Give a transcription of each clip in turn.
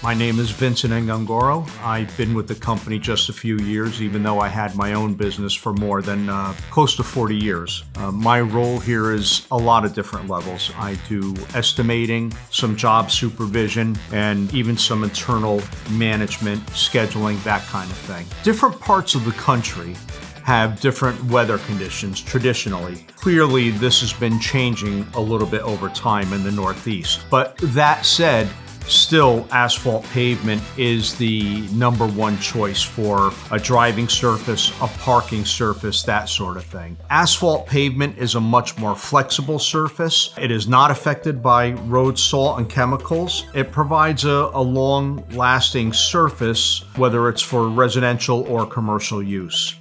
My name is Vincent Ngongoro. I've been with the company just a few years, even though I had my own business for more than close to 40 years. My role here is a lot of different levels. I do estimating, some job supervision, and even some internal management, scheduling, that kind of thing. Different parts of the country have different weather conditions traditionally. Clearly, this has been changing a little bit over time in the Northeast. But that said, still, asphalt pavement is the number one choice for a driving surface, a parking surface, that sort of thing. Asphalt pavement is a much more flexible surface. It is not affected by road salt and chemicals. It provides a long-lasting surface, whether it's for residential or commercial use.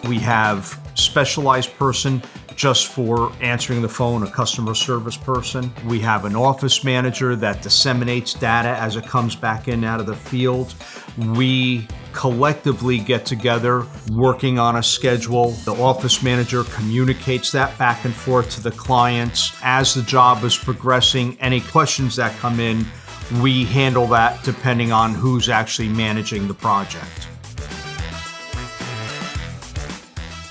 We have specialized person just for answering the phone, a customer service person. We have an office manager that disseminates data as it comes back in out of the field. We collectively get together working on a schedule. The office manager communicates that back and forth to the clients. As the job is progressing, any questions that come in, we handle that depending on who's actually managing the project.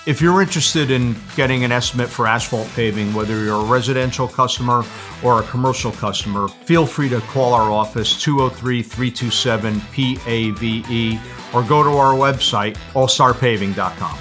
If you're interested in getting an estimate for asphalt paving, whether you're a residential customer or a commercial customer, feel free to call our office, 203-327-PAVE, or go to our website, allstarpaving.com.